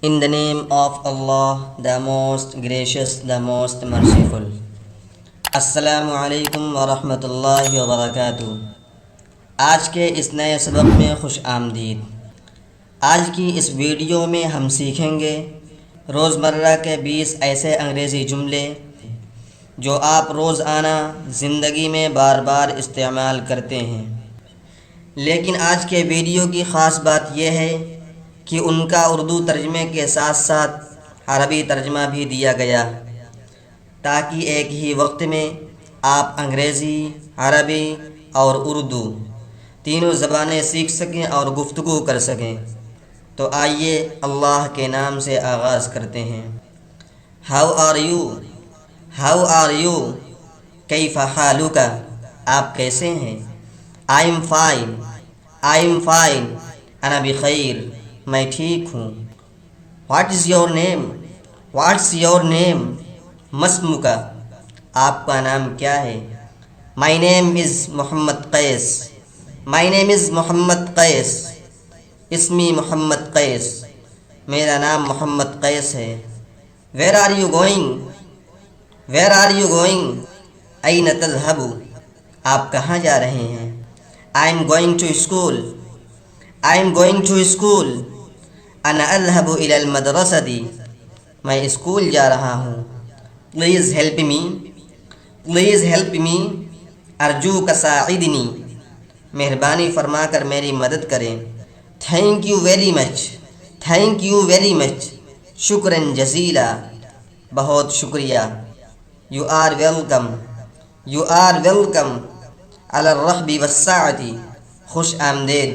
In the name of Allah, the most gracious, the most merciful. السلام علیکم ورحمۃ اللہ وبرکاتہ۔ آج کے اس نئے سبق میں خوش آمدید۔ آج کی اس ویڈیو میں ہم سیکھیں گے روزمرہ کے 20 ایسے انگریزی جملے جو آپ روزانہ زندگی میں بار بار استعمال کرتے ہیں، لیکن آج کے ویڈیو کی خاص بات یہ ہے کہ ان کا اردو ترجمے کے ساتھ ساتھ عربی ترجمہ بھی دیا گیا، تاکہ ایک ہی وقت میں آپ انگریزی، عربی اور اردو تینوں زبانیں سیکھ سکیں اور گفتگو کر سکیں۔ تو آئیے اللہ کے نام سے آغاز کرتے ہیں۔ How are you, how are you, کیف حالک، آپ کیسے ہیں؟ I am fine, I am fine, انا بخیر، میں ٹھیک ہوں۔ What is your name, what's your name, مسمک، آپ کا نام کیا ہے؟ مائی نیم از محمد قیس، مائی نیم از محمد قیس، اسمی محمد قیس، میرا نام محمد قیس ہے۔ Where are you going, where are you going, این تذهب، آپ کہاں جا رہے ہیں؟ I am going to school, I am going to school, انا اذهب الى المدرسة، میں اسکول جا رہا ہوں۔ Please help me, please help me, ارجوک ساعدنی، مہربانی فرما کر میری مدد کریں۔ Thank you very much, thank you very much, شکراً جزیلا، بہت شکریہ۔ You are welcome, you are welcome, علی الرحب والسعة، خوش آمدید۔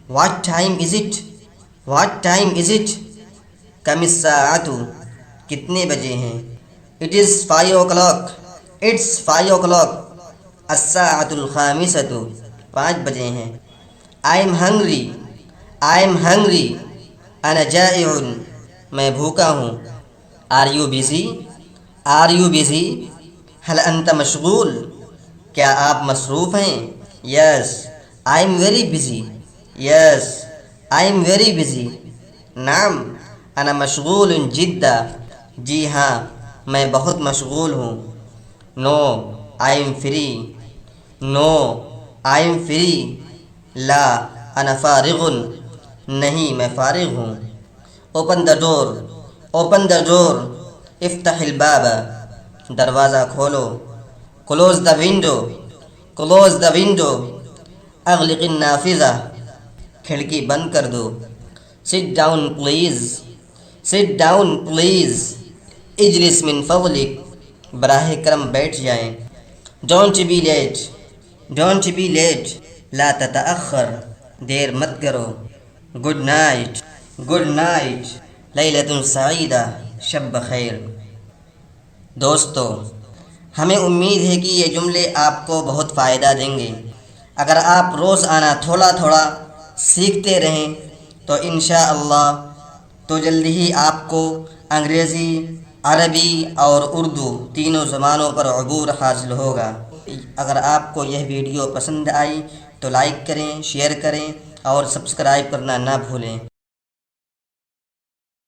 What time is it, what time is it, کم الساعة، کتنے بجے ہیں؟ It is 5 o'clock، it's 5 o'clock، الساعة الخامسة، 5 بجے ہیں۔ I am hungry, I am hungry, انا جائع، میں بھوکا ہوں۔ Are you busy, are you busy, هل انت مشغول، کیا آپ مصروف ہیں؟ Yes, I am very busy, yes, I am very busy. نعم، انا مشغول جدا، جی ہاں، میں بہت مشغول ہوں۔ No, I am free, no, I am free, لا، انا فارغ، نہیں، میں فارغ ہوں۔ Open the door, open the ڈور، افتح الباب، دروازہ کھولو۔ Close the window, close the window, اغلق النافذہ، کھڑکی بند کر دو۔ Sit down please, sit down please, اجلس من فضلک، براہ کرم بیٹھ جائیں۔ Don't be late, don't be late, لا تتأخر، دیر مت کرو۔ گڈ نائٹ، گڈ نائٹ، لیلۃ سعیدہ، شب بخیر۔ دوستو، ہمیں امید ہے کہ یہ جملے آپ کو بہت فائدہ دیں گے۔ اگر آپ روزانہ تھوڑا تھوڑا سیکھتے رہیں تو انشاءاللہ تو جلد ہی آپ کو انگریزی، عربی اور اردو تینوں زبانوں پر عبور حاصل ہوگا۔ اگر آپ کو یہ ویڈیو پسند آئی تو لائک کریں، شیئر کریں اور سبسکرائب کرنا نہ بھولیں۔